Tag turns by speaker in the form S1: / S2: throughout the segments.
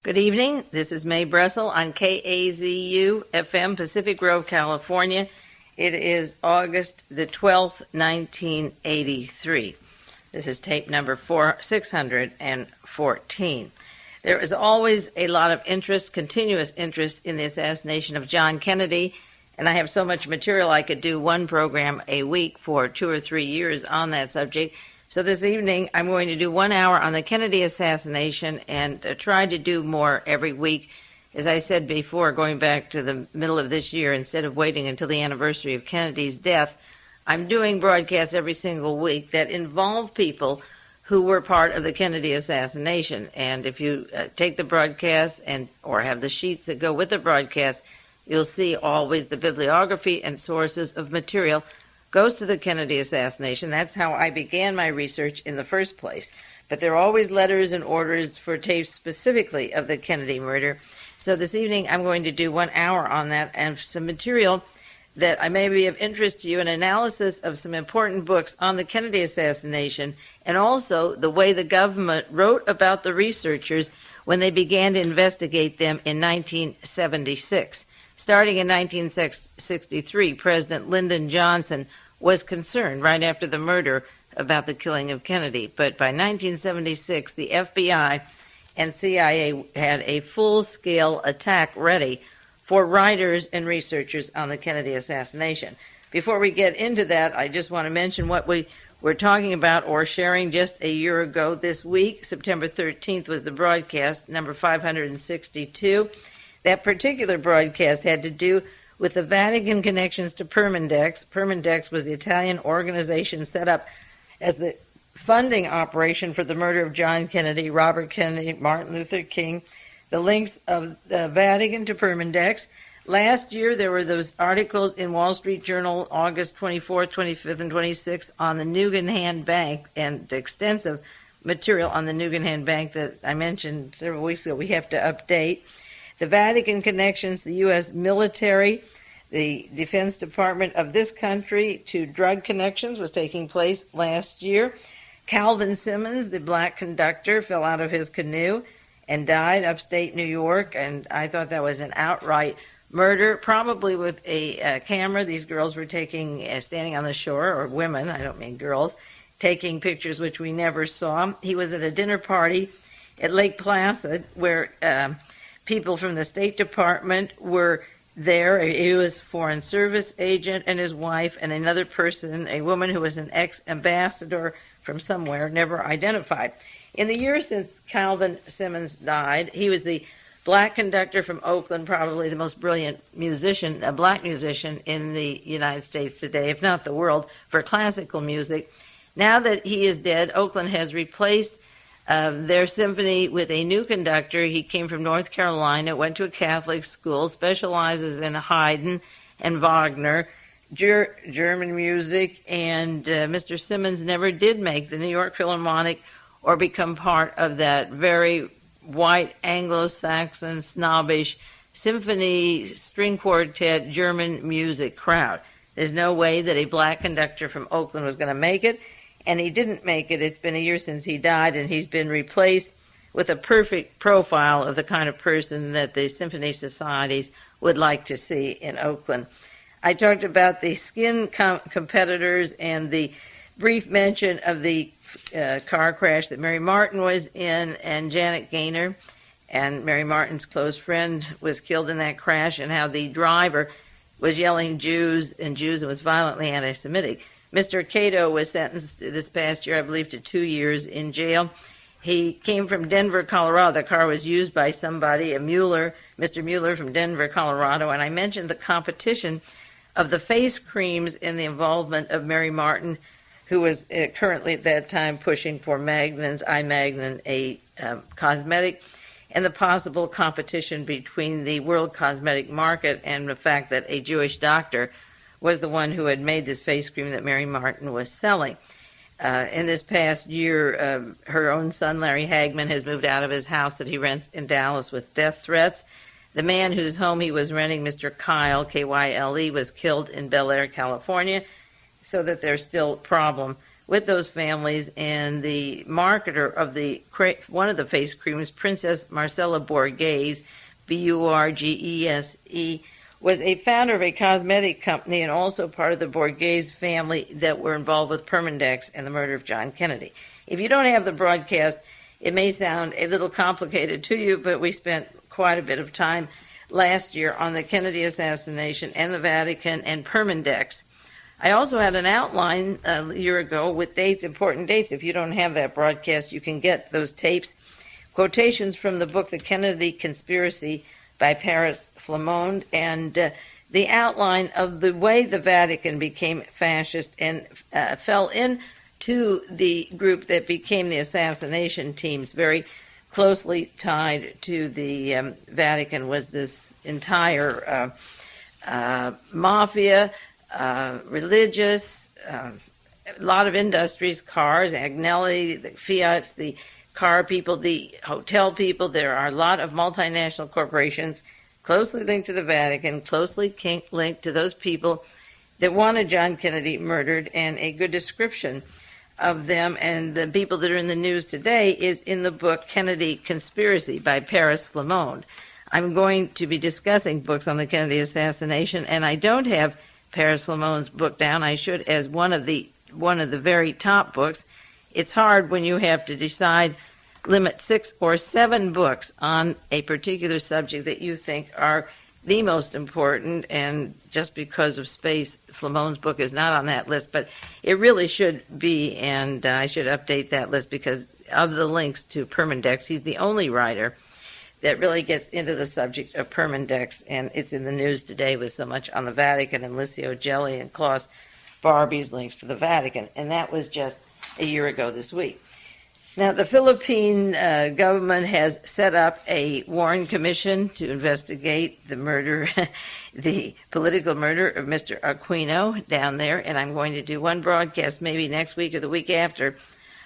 S1: Good evening. This is Mae Brussell on KAZU FM, Pacific Grove, California. It is August the 12th, 1983. This is tape number 614. There is always a lot of interest, continuous interest, in the assassination of John Kennedy, and I have so much material I could do one program a week for 2 or 3 years on that subject. So this evening, I'm going to do 1 hour on the Kennedy assassination and try to do more every week. As I said before, going back to the middle of this year, instead of waiting until the anniversary of Kennedy's death, I'm doing broadcasts every single week that involve people who were part of the Kennedy assassination. And if you take the broadcast or have the sheets that go with the broadcast, you'll see always the bibliography and sources of material goes to the Kennedy assassination. That's how I began my research in the first place. But there are always letters and orders for tapes specifically of the Kennedy murder. So this evening I'm going to do 1 hour on that and some material that I may be of interest to you, an analysis of some important books on the Kennedy assassination, and also the way the government wrote about the researchers when they began to investigate them in 1976. Starting in 1963, President Lyndon Johnson was concerned right after the murder about the killing of Kennedy. But by 1976, the FBI and CIA had a full-scale attack ready for writers and researchers on the Kennedy assassination. Before we get into that, I just want to mention what we were talking about or sharing just a year ago this week. September 13th was the broadcast, number 562. That particular broadcast had to do with the Vatican connections to Permindex. Permindex was the Italian organization set up as the funding operation for the murder of John Kennedy, Robert Kennedy, Martin Luther King. The links of the Vatican to Permindex. Last year, there were those articles in Wall Street Journal, August 24th, 25th, and 26th, on the Nugan Bank, and extensive material on the Nugan Bank that I mentioned several weeks ago we have to update. The Vatican connections, the U.S. military, the Defense Department of this country to drug connections was taking place last year. Calvin Simmons, the black conductor, fell out of his canoe and died upstate New York, and I thought that was an outright murder, probably with a camera. These girls were standing on the shore, or women, I don't mean girls, taking pictures which we never saw. He was at a dinner party at Lake Placid where people from the State Department were there. A U.S. Foreign Service agent and his wife, and another person, a woman who was an ex-ambassador from somewhere, never identified. In the years since Calvin Simmons died, he was the black conductor from Oakland, probably the most brilliant musician, a black musician in the United States today, if not the world, for classical music. Now that he is dead, Oakland has replaced their symphony with a new conductor. He came from North Carolina, went to a Catholic school, specializes in Haydn and Wagner, German music, and Mr. Simmons never did make the New York Philharmonic or become part of that very white, Anglo-Saxon, snobbish symphony, string quartet, German music crowd. There's no way that a black conductor from Oakland was going to make it, and he didn't make it. It's been a year since he died, and he's been replaced with a perfect profile of the kind of person that the symphony societies would like to see in Oakland. I talked about the skin competitors and the brief mention of the car crash that Mary Martin was in, and Janet Gaynor, and Mary Martin's close friend, was killed in that crash, and how the driver was yelling Jews and was violently anti-Semitic. Mr. Cato was sentenced this past year, I believe, to 2 years in jail. He came from Denver, Colorado. The car was used by somebody, Mr. Mueller from Denver, Colorado, and I mentioned the competition of the face creams in the involvement of Mary Martin, who was currently at that time pushing for iMagnon, a cosmetic, and the possible competition between the world cosmetic market and the fact that a Jewish doctor was the one who had made this face cream that Mary Martin was selling. In this past year, her own son, Larry Hagman, has moved out of his house that he rents in Dallas with death threats. The man whose home he was renting, Mr. Kyle, K-Y-L-E, was killed in Bel Air, California, so that there's still a problem with those families, and the marketer of one of the face creams, Princess Marcella Borghese, Burgese, was a founder of a cosmetic company and also part of the Borghese family that were involved with Permindex and the murder of John Kennedy. If you don't have the broadcast, it may sound a little complicated to you, but we spent quite a bit of time last year on the Kennedy assassination and the Vatican and Permindex. I also had an outline a year ago with dates, important dates. If you don't have that broadcast, you can get those tapes. Quotations from the book The Kennedy Conspiracy by Paris Flammonde, and the outline of the way the Vatican became fascist and fell into the group that became the assassination teams. Very closely tied to the Vatican was this entire mafia, religious, a lot of industries, cars, Agnelli, the Fiats, the car people, the hotel people. There are a lot of multinational corporations closely linked to the Vatican, closely linked to those people that wanted John Kennedy murdered, and a good description of them and the people that are in the news today is in the book Kennedy Conspiracy by Paris Flammonde. I'm going to be discussing books on the Kennedy assassination, and I don't have Paris Flammonde's book down. I should as one of the very top books. It's hard when you have to decide, limit 6 or 7 books on a particular subject that you think are the most important, and just because of space, Flammonde's book is not on that list, but it really should be, and I should update that list because of the links to Permindex. He's the only writer that really gets into the subject of Permindex, and it's in the news today with so much on the Vatican and Licio Gelli and Klaus Barbie's links to the Vatican, and that was just a year ago this week. Now, the Philippine government has set up a Warren Commission to investigate the murder, the political murder of Mr. Aquino down there, and I'm going to do one broadcast maybe next week or the week after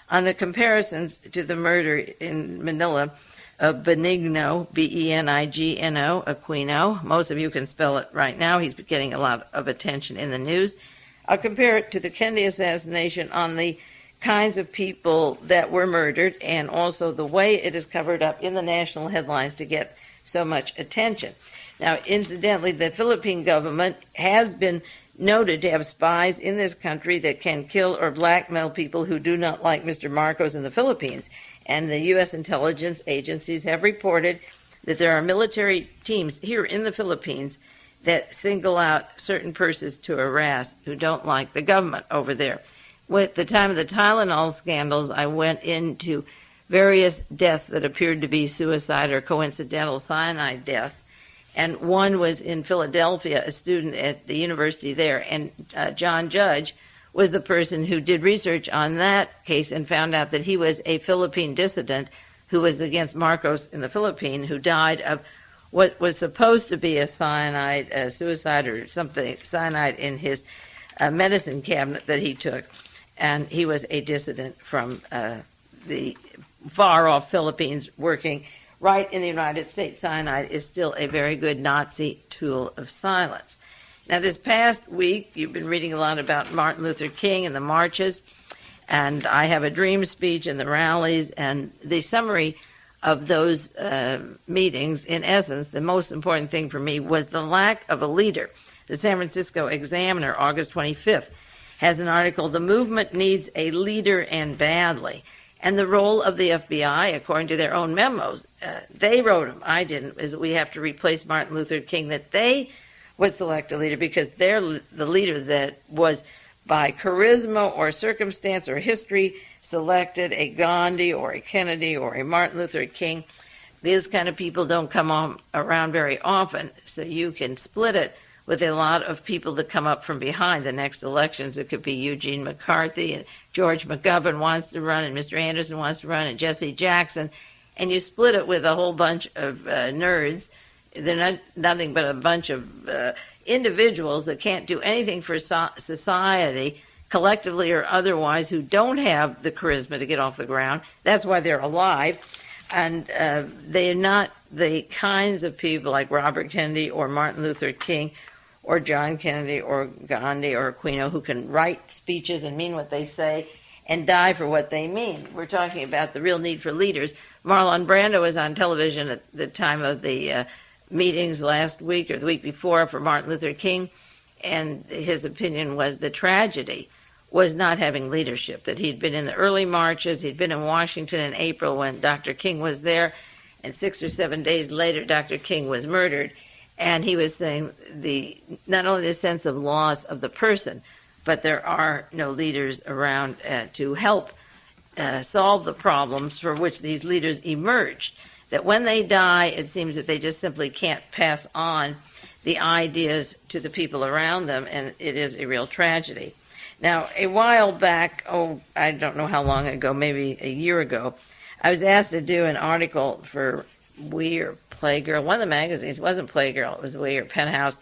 S1: on the comparisons to the murder in Manila of Benigno, Benigno, Aquino. Most of you can spell it right now. He's getting a lot of attention in the news. I'll compare it to the Kennedy assassination on the kinds of people that were murdered and also the way it is covered up in the national headlines to get so much attention. Now, incidentally, the Philippine government has been noted to have spies in this country that can kill or blackmail people who do not like Mr. Marcos in the Philippines. And the U.S. intelligence agencies have reported that there are military teams here in the Philippines that single out certain persons to harass who don't like the government over there. At the time of the Tylenol scandals, I went into various deaths that appeared to be suicide or coincidental cyanide deaths, and one was in Philadelphia, a student at the university there, and John Judge was the person who did research on that case and found out that he was a Philippine dissident who was against Marcos in the Philippines, who died of what was supposed to be a cyanide, suicide or something, cyanide in his medicine cabinet that he took. And he was a dissident from the far-off Philippines working right in the United States. Cyanide is still a very good Nazi tool of silence. Now, this past week, you've been reading a lot about Martin Luther King and the marches, and I have a dream speech and the rallies, and the summary of those meetings, in essence, the most important thing for me was the lack of a leader. The San Francisco Examiner, August 25th, has an article, "The Movement Needs a Leader and Badly." And the role of the FBI, according to their own memos, they wrote them, I didn't, is that we have to replace Martin Luther King, that they would select a leader because they're the leader that was by charisma or circumstance or history selected, a Gandhi or a Kennedy or a Martin Luther King. These kind of people don't come around very often, so you can split it with a lot of people that come up from behind the next elections. It could be Eugene McCarthy, and George McGovern wants to run, and Mr. Anderson wants to run, and Jesse Jackson, and you split it with a whole bunch of nerds. They're nothing but a bunch of individuals that can't do anything for society, collectively or otherwise, who don't have the charisma to get off the ground. That's why they're alive. And they are not the kinds of people like Robert Kennedy or Martin Luther King or John Kennedy or Gandhi or Aquino who can write speeches and mean what they say and die for what they mean. We're talking about the real need for leaders. Marlon Brando was on television at the time of the meetings last week or the week before for Martin Luther King, and his opinion was the tragedy was not having leadership, that he'd been in the early marches, he'd been in Washington in April when Dr. King was there, and 6 or 7 days later Dr. King was murdered, and he was saying not only the sense of loss of the person, but there are no leaders around to help solve the problems for which these leaders emerged. That when they die, it seems that they just simply can't pass on the ideas to the people around them, and it is a real tragedy. Now, a while back, I don't know how long ago, maybe a year ago, I was asked to do an article for We or Playgirl, one of the magazines. It wasn't Playgirl, it was We or Penthouse,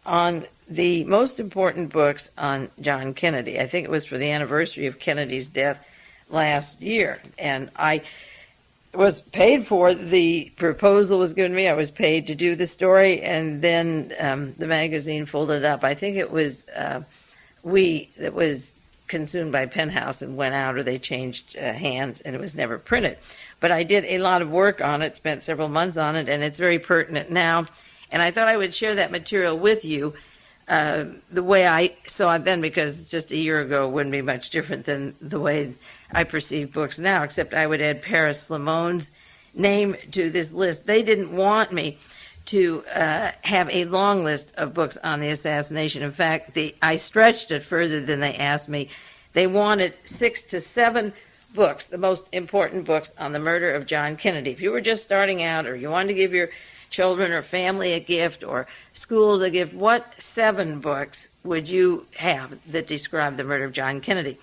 S1: on the most important books on John Kennedy. I think it was for the anniversary of Kennedy's death last year. And I was paid for, the proposal was given me, I was paid to do the story, and then the magazine folded up. I think it was We that was consumed by Penthouse and went out, or they changed hands, and it was never printed. But I did a lot of work on it, spent several months on it, and it's very pertinent now. And I thought I would share that material with you the way I saw it then, because just a year ago it wouldn't be much different than the way I perceive books now, except I would add Paris Flamon's name to this list. They didn't want me to have a long list of books on the assassination. In fact, I stretched it further than they asked me. They wanted 6 to 7 books, the most important books on the murder of John Kennedy. If you were just starting out, or you wanted to give your children or family a gift, or schools a gift, what 7 books would you have that describe the murder of John Kennedy?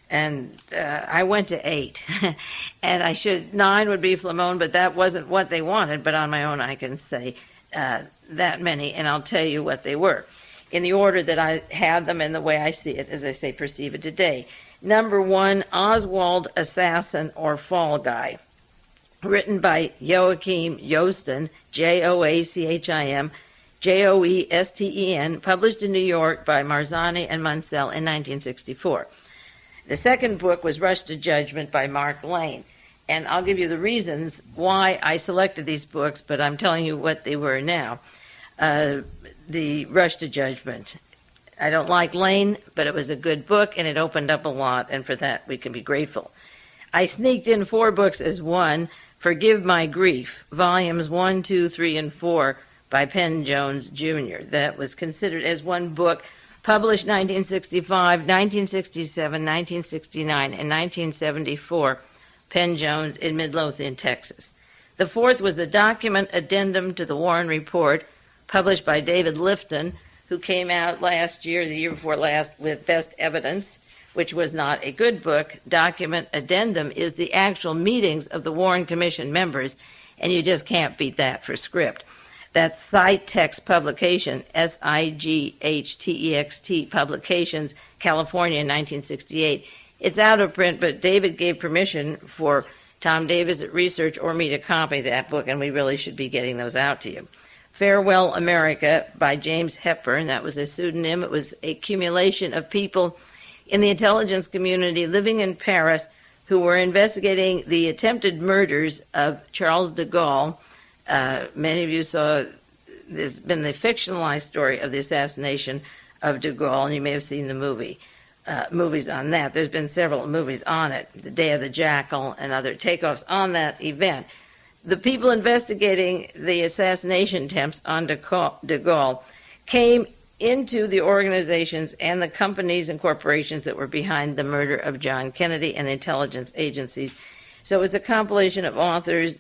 S1: And I went to 8. And 9 would be Flamon, but that wasn't what they wanted. But on my own, I can say that many, and I'll tell you what they were, in the order that I had them and the way I see it, as I say, perceive it today. Number 1, Oswald, Assassin or Fall Guy, written by Joachim Josten, Joachim Joesten, published in New York by Marzani and Munsell in 1964. The second book was Rush to Judgment by Mark Lane. And I'll give you the reasons why I selected these books, but I'm telling you what they were now. The Rush to Judgment. I don't like Lane, but it was a good book, and it opened up a lot, and for that we can be grateful. I sneaked in 4 books as one, Forgive My Grief, volumes 1, 2, 3, and 4 by Penn Jones, Jr. That was considered as one book, published 1965, 1967, 1969, and 1974, Penn Jones in Midlothian, Texas. The 4th was a document addendum to the Warren Report, published by David Lifton, who came out last year, the year before last, with Best Evidence, which was not a good book. Document addendum is the actual meetings of the Warren Commission members, and you just can't beat that for script. That's Citext Publication, Sighttext Publications, California, in 1968. It's out of print, but David gave permission for Tom Davis at Research or me to copy that book, and we really should be getting those out to you. Farewell America by James Hepburn. That was a pseudonym. It was a accumulation of people in the intelligence community living in Paris who were investigating the attempted murders of Charles de Gaulle. Many of you saw, there's been the fictionalized story of the assassination of de Gaulle, and you may have seen the movies on that. There's been several movies on it, The Day of the Jackal and other takeoffs on that event. The people investigating the assassination attempts on de Gaulle came into the organizations and the companies and corporations that were behind the murder of John Kennedy and the intelligence agencies. So it's a compilation of authors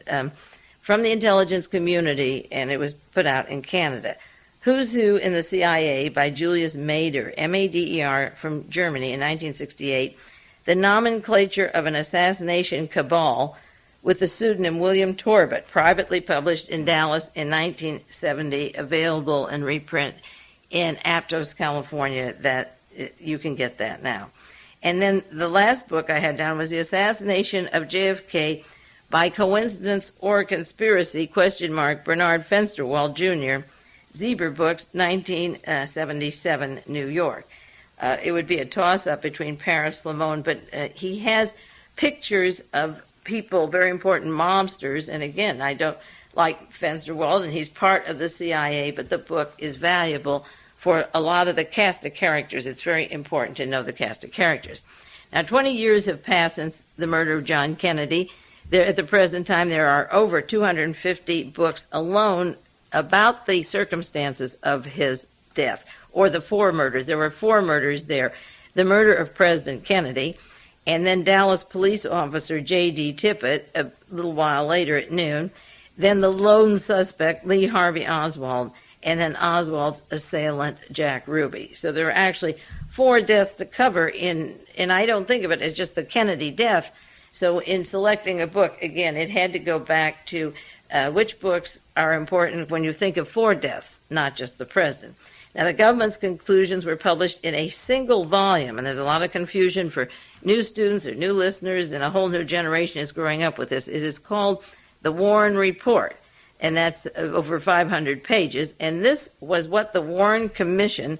S1: from the intelligence community, and it was put out in Canada. Who's Who in the CIA by Julius Mader, M-A-D-E-R, from Germany in 1968. The Nomenclature of an Assassination Cabal, with the pseudonym William Torbett, privately published in Dallas in 1970, available in reprint in Aptos, California. That you can get that now. And then the last book I had down was The Assassination of JFK by Coincidence or Conspiracy, ? Bernard Fensterwald, Jr., Zebra Books, 1977, New York. it would be a toss-up between Paris Lamont, but he has pictures of people, very important mobsters, and again, I don't like Fensterwald, and he's part of the CIA, but the book is valuable for a lot of the cast of characters. It's very important to know the cast of characters. Now, 20 years have passed since the murder of John Kennedy. At the present time, there are over 250 books alone about the circumstances of his death, or the four murders. There were four murders there. The murder of President Kennedy, and then Dallas police officer J.D. Tippit a little while later at noon, then the lone suspect Lee Harvey Oswald, and then Oswald's assailant Jack Ruby. So there are actually four deaths to cover and I don't think of it as just the Kennedy death. So in selecting a book, again, it had to go back to which books are important when you think of four deaths, not just the president. Now, the government's conclusions were published in a single volume, and there's a lot of confusion for new students or new listeners, and a whole new generation is growing up with this. It is called the Warren Report, and that's over 500 pages, and this was what the Warren Commission,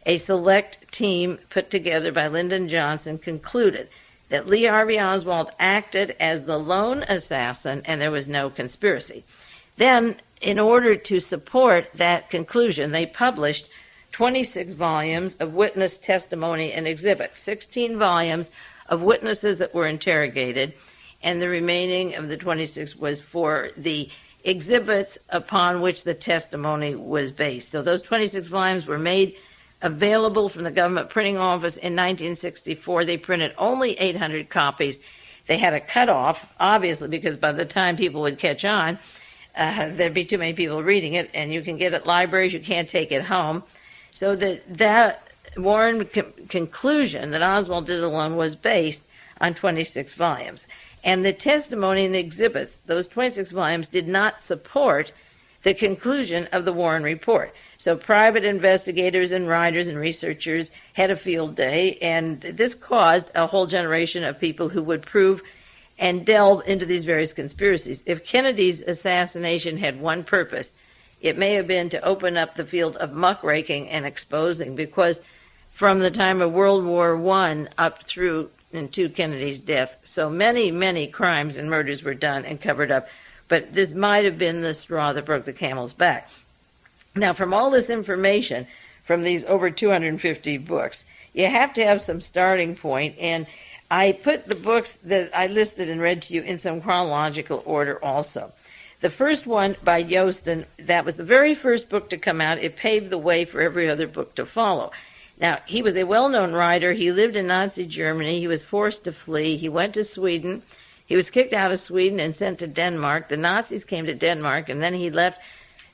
S1: a select team put together by Lyndon Johnson, concluded, that Lee Harvey Oswald acted as the lone assassin and there was no conspiracy. Then, in order to support that conclusion, they published 26 volumes of witness testimony and exhibits, 16 volumes of witnesses that were interrogated, and the remaining of the 26 was for the exhibits upon which the testimony was based. So those 26 volumes were made available from the government printing office in 1964. They printed only 800 copies. They had a cutoff, obviously, because by the time people would catch on, there'd be too many people reading it, and you can get it at libraries, you can't take it home. So that Warren conclusion that Oswald did alone was based on 26 volumes. And the testimony and the exhibits, those 26 volumes, did not support the conclusion of the Warren Report. So private investigators and writers and researchers had a field day, and this caused a whole generation of people who would prove and delve into these various conspiracies. If Kennedy's assassination had one purpose, it may have been to open up the field of muckraking and exposing, because from the time of World War I up through and to Kennedy's death, so many, many crimes and murders were done and covered up. But this might have been the straw that broke the camel's back. Now, from all this information, from these over 250 books, you have to have some starting point, and I put the books that I listed and read to you in some chronological order also. The first one by Yosten, that was the very first book to come out. It paved the way for every other book to follow. Now, he was a well-known writer. He lived in Nazi Germany. He was forced to flee. He went to Sweden. He was kicked out of Sweden and sent to Denmark. The Nazis came to Denmark, and then he left,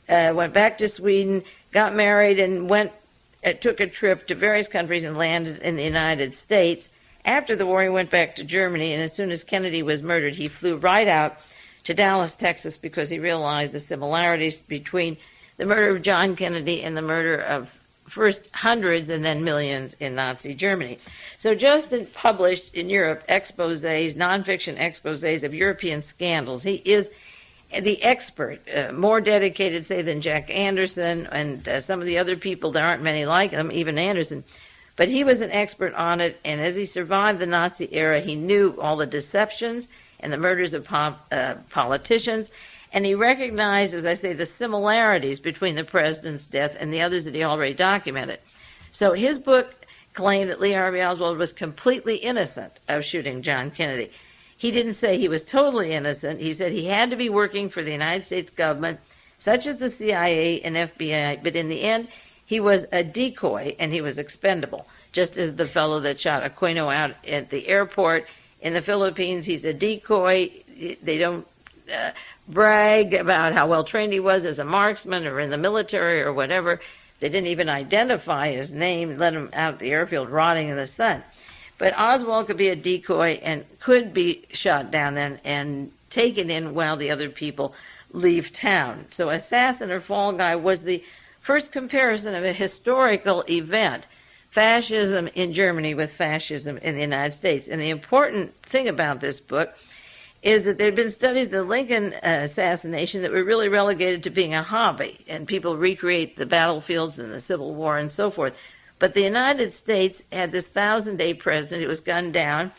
S1: went back to Sweden, got married, and took a trip to various countries and landed in the United States. After the war, he went back to Germany, and as soon as Kennedy was murdered, he flew right out to Dallas, Texas, because he realized the similarities between the murder of John Kennedy and the murder of first hundreds and then millions in Nazi Germany. So Justin published in Europe exposés, nonfiction exposés of European scandals. He is the expert, more dedicated, say, than Jack Anderson and some of the other people. There aren't many like him, even Anderson. But he was an expert on it, and as he survived the Nazi era, he knew all the deceptions and the murders of politicians, and he recognized, as I say, the similarities between the president's death and the others that he already documented. So his book claimed that Lee Harvey Oswald was completely innocent of shooting John Kennedy. He didn't say he was totally innocent. He said he had to be working for the United States government, such as the CIA and FBI, but in the end, he was a decoy and he was expendable, just as the fellow that shot Aquino out at the airport in the Philippines. He's a decoy. They don't brag about how well trained he was as a marksman or in the military or whatever. They didn't even identify his name, let him out at the airfield rotting in the sun. But Oswald could be a decoy and could be shot down then and taken in while the other people leave town. So Assassin or Fall Guy was the first comparison of a historical event, fascism in Germany with fascism in the United States. And the important thing about this book is that there had been studies of the Lincoln assassination that were really relegated to being a hobby, and people recreate the battlefields and the Civil War and so forth. But the United States had this 1,000-day president who was gunned down,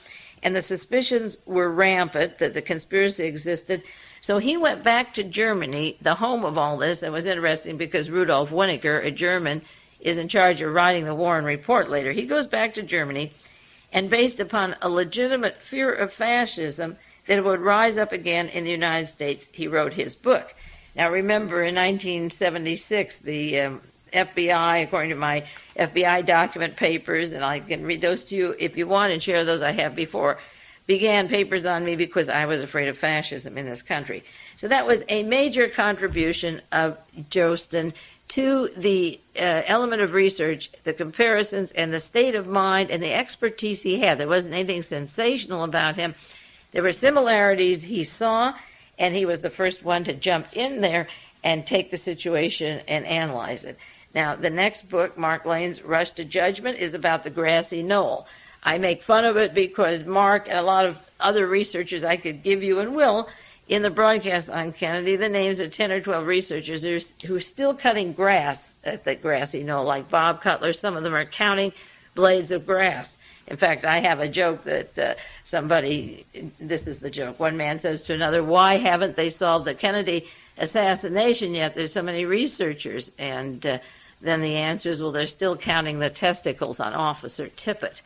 S1: and the suspicions were rampant that the conspiracy existed. So he went back to Germany, the home of all this. It was interesting because Rudolf Winiger, a German, is in charge of writing the Warren Report later. He goes back to Germany, and based upon a legitimate fear of fascism that it would rise up again in the United States, he wrote his book. Now remember, in 1976, the FBI, according to my FBI document papers, and I can read those to you if you want and share those I have before, began papers on me because I was afraid of fascism in this country. So that was a major contribution of Jostin to the element of research, the comparisons, and the state of mind and the expertise he had. There wasn't anything sensational about him. There were similarities he saw, and he was the first one to jump in there and take the situation and analyze it. Now, the next book, Mark Lane's Rush to Judgment, is about the grassy knoll. I make fun of it because Mark and a lot of other researchers I could give you and will in the broadcast on Kennedy, the names of 10 or 12 researchers who are still cutting grass at the grassy knoll, like Bob Cutler. Some of them are counting blades of grass. In fact, I have a joke that this is the joke. One man says to another, why haven't they solved the Kennedy assassination yet? There's so many researchers. And then the answer is, well, they're still counting the testicles on Officer Tippit.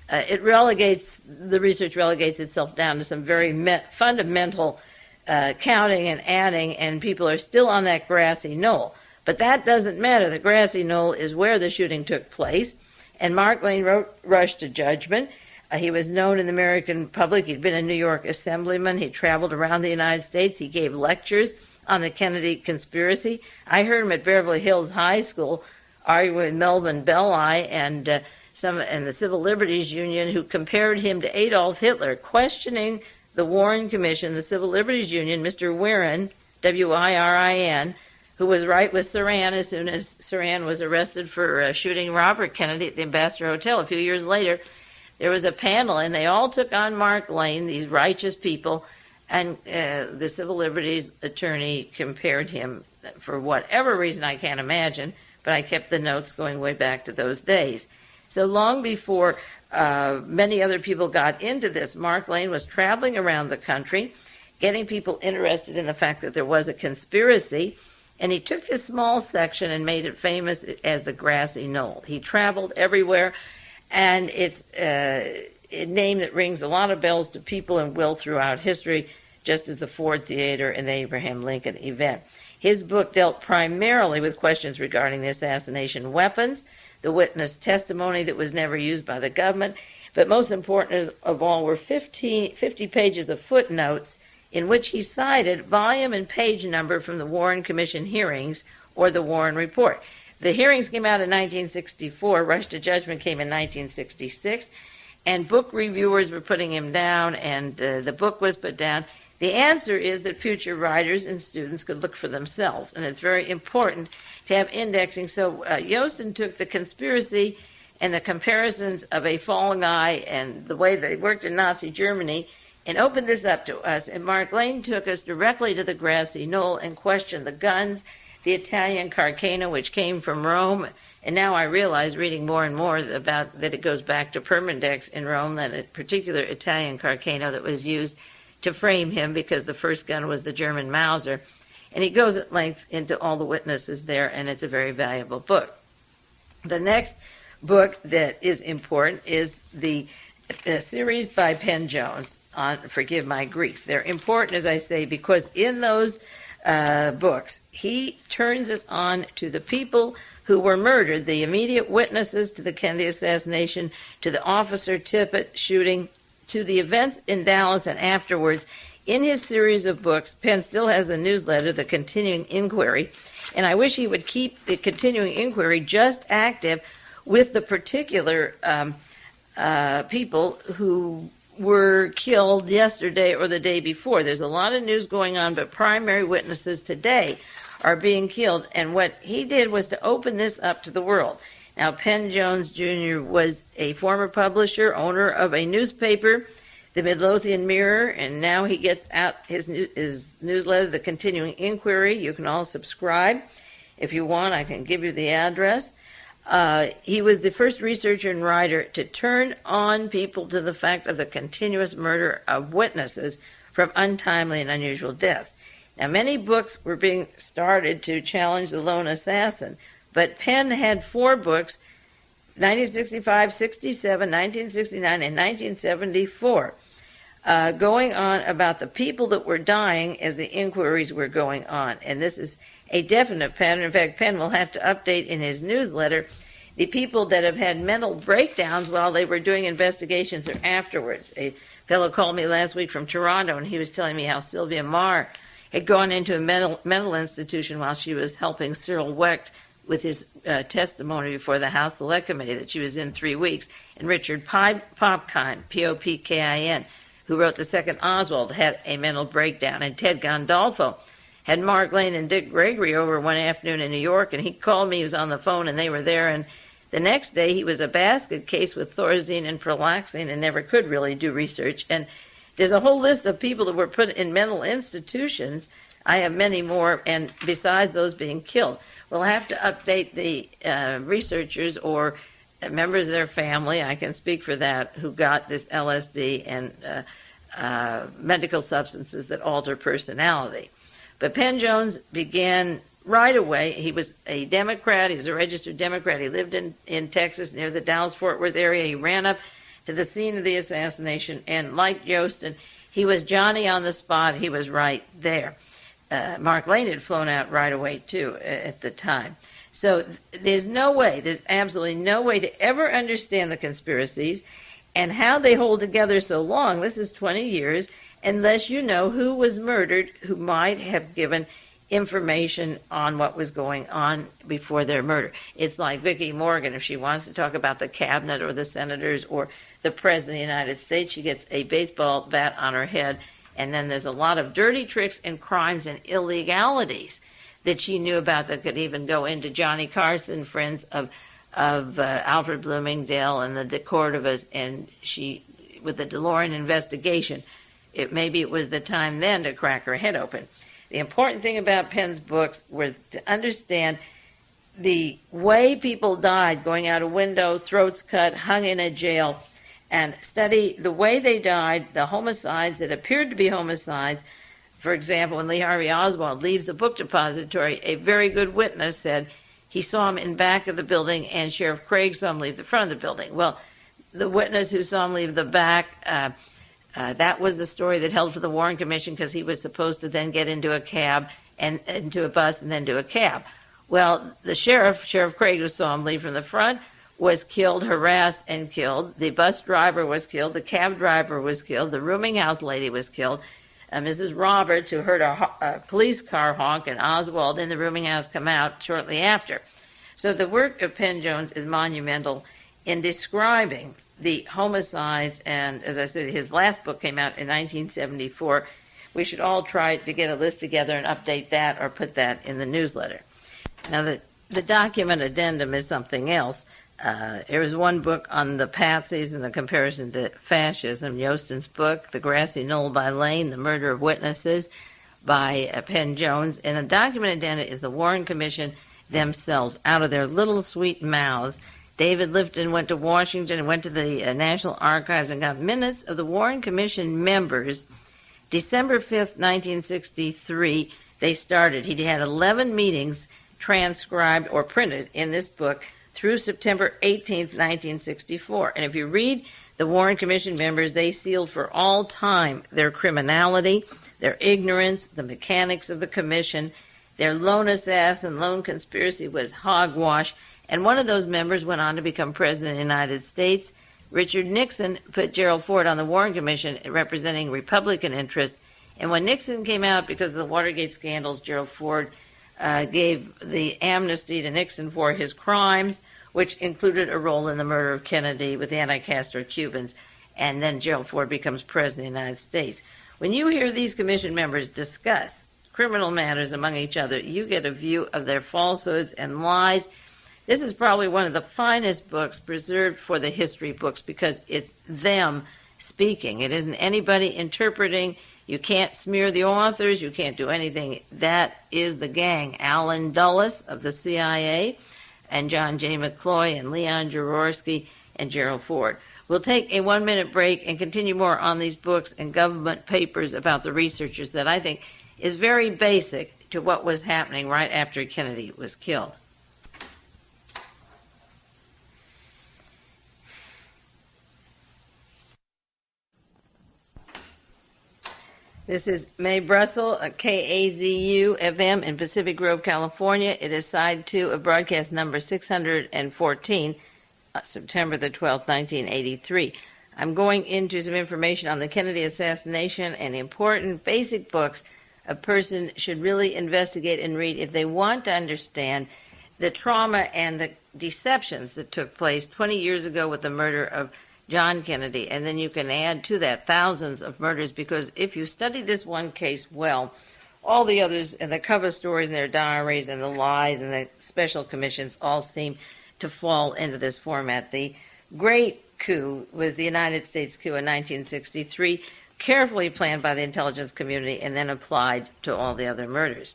S1: The research relegates itself down to some very fundamental counting and adding, and people are still on that grassy knoll. But that doesn't matter. The grassy knoll is where the shooting took place. And Mark Lane wrote Rush to Judgment. He was known in the American public. He'd been a New York assemblyman. He traveled around the United States. He gave lectures on the Kennedy conspiracy. I heard him at Beverly Hills High School arguing with Melvin Belli and the Civil Liberties Union, who compared him to Adolf Hitler, questioning the Warren Commission, the Civil Liberties Union, Mr. Wirin, W-I-R-I-N, who was right with Saran as soon as Saran was arrested for shooting Robert Kennedy at the Ambassador Hotel. A few years later, there was a panel, and they all took on Mark Lane, these righteous people, and the Civil Liberties attorney compared him for whatever reason I can't imagine, but I kept the notes going way back to those days. So long before many other people got into this, Mark Lane was traveling around the country, getting people interested in the fact that there was a conspiracy, and he took this small section and made it famous as the grassy knoll. He traveled everywhere, and it's a name that rings a lot of bells to people and will throughout history, just as the Ford Theater and the Abraham Lincoln event. His book dealt primarily with questions regarding the assassination weapons, the witness testimony that was never used by the government, but most important of all were 50 pages of footnotes in which he cited volume and page number from the Warren Commission hearings or the Warren Report. The hearings came out in 1964, Rush to Judgment came in 1966, and book reviewers were putting him down, and the book was put down. The answer is that future writers and students could look for themselves, and it's very important to have indexing. So Jostin took the conspiracy and the comparisons of a fall guy and the way they worked in Nazi Germany and opened this up to us. And Mark Lane took us directly to the grassy knoll and questioned the guns, the Italian Carcano, which came from Rome. And now I realize, reading more and more about that, it goes back to Permindex in Rome, that a particular Italian Carcano that was used to frame him, because the first gun was the German Mauser. And he goes at length into all the witnesses there, and it's a very valuable book. The next book that is important is the series by Penn Jones on Forgive My Grief. They're important, as I say, because in those books, he turns us on to the people who were murdered, the immediate witnesses to the Kennedy assassination, to the Officer Tippit shooting, to the events in Dallas and afterwards. In his series of books, Penn still has a newsletter, The Continuing Inquiry, and I wish he would keep the Continuing Inquiry just active with the particular people who were killed yesterday or the day before. There's a lot of news going on, but primary witnesses today are being killed, and what he did was to open this up to the world. Now, Penn Jones Jr. was a former publisher, owner of a newspaper, the Midlothian Mirror, and now he gets out his newsletter, The Continuing Inquiry. You can all subscribe. If you want, I can give you the address. He was the first researcher and writer to turn on people to the fact of the continuous murder of witnesses from untimely and unusual deaths. Now, many books were being started to challenge the lone assassin, but Penn had 4 books, 1965, 67, 1969, and 1974, going on about the people that were dying as the inquiries were going on. And this is a definite pattern. In fact, Penn will have to update in his newsletter the people that have had mental breakdowns while they were doing investigations or afterwards. A fellow called me last week from Toronto, and he was telling me how Sylvia Marr had gone into a mental institution while she was helping Cyril Wecht with his testimony before the House Select Committee, that she was in 3 weeks. And Richard Popkin, Popkin, who wrote The Second Oswald, had a mental breakdown. And Ted Gandolfo had Mark Lane and Dick Gregory over one afternoon in New York, and he called me. He was on the phone, and they were there. And the next day, he was a basket case with Thorazine and Prolaxine and never could really do research. And there's a whole list of people that were put in mental institutions. I have many more, and besides those being killed. We'll have to update the researchers or members of their family, I can speak for that, who got this LSD and medical substances that alter personality. But Penn Jones began right away. He was a Democrat. He was a registered Democrat. He lived in Texas near the Dallas-Fort Worth area. He ran up to the scene of the assassination, and like Yosten, he was Johnny on the spot. He was right there. Mark Lane had flown out right away, too, at the time. So there's absolutely no way to ever understand the conspiracies and how they hold together so long. This is 20 years, unless you know who was murdered, who might have given information on what was going on before their murder. It's like Vicki Morgan. If she wants to talk about the cabinet or the senators or the president of the United States, she gets a baseball bat on her head. And then there's a lot of dirty tricks and crimes and illegalities that she knew about that could even go into Johnny Carson, friends of Alfred Bloomingdale and the de Cordovas, and she, with the DeLorean investigation, maybe it was the time then to crack her head open. The important thing about Penn's books was to understand the way people died, going out a window, throats cut, hung in a jail, and study the way they died, the homicides that appeared to be homicides. For example, when Lee Harvey Oswald leaves the book depository, a very good witness said he saw him in back of the building and Sheriff Craig saw him leave the front of the building. Well, the witness who saw him leave the back, that was the story that held for the Warren Commission, because he was supposed to then get into a cab and into a bus and then to a cab. Well, the Sheriff Craig, who saw him leave from the front, was killed, harassed, and killed. The bus driver was killed. The cab driver was killed. The rooming house lady was killed. Mrs. Roberts, who heard a police car honk, and Oswald in the rooming house come out shortly after. So the work of Penn Jones is monumental in describing the homicides, and as I said, his last book came out in 1974. We should all try to get a list together and update that or put that in the newsletter. Now, the document addendum is something else. There was one book on the Patsies and the comparison to fascism, Yosten's book, The Grassy Knoll by Lane, The Murder of Witnesses by Penn Jones. And a document addendum is the Warren Commission themselves, out of their little sweet mouths. David Lifton went to Washington and went to the National Archives and got minutes of the Warren Commission members. December 5th, 1963, they started. He had 11 meetings transcribed or printed in this book through September 18th, 1964. And if you read the Warren Commission members, they sealed for all time their criminality, their ignorance, the mechanics of the commission. Their lone assassin, lone conspiracy was hogwash. And one of those members went on to become president of the United States. Richard Nixon put Gerald Ford on the Warren Commission, representing Republican interests. And when Nixon came out because of the Watergate scandals, Gerald Ford gave the amnesty to Nixon for his crimes, which included a role in the murder of Kennedy with the anti-Castro Cubans. And then Gerald Ford becomes president of the United States. When you hear these commission members discuss criminal matters among each other, you get a view of their falsehoods and lies. This is probably one of the finest books preserved for the history books, because it's them speaking. It isn't anybody interpreting. You can't smear the authors. You can't do anything. That is the gang. Alan Dulles of the CIA, and John J. McCloy and Leon Jaworski and Gerald Ford. We'll take a 1-minute break and continue more on these books and government papers about the researchers that I think is very basic to what was happening right after Kennedy was killed. This is Mae Brussell, KAZU FM in Pacific Grove, California. It is side 2 of broadcast number 614, September the 12th, 1983. I'm going into some information on the Kennedy assassination and important basic books a person should really investigate and read if they want to understand the trauma and the deceptions that took place 20 years ago with the murder of John Kennedy, and then you can add to that thousands of murders, because if you study this one case well, all the others and the cover stories and their diaries and the lies and the special commissions all seem to fall into this format. The great coup was the United States coup in 1963, carefully planned by the intelligence community and then applied to all the other murders.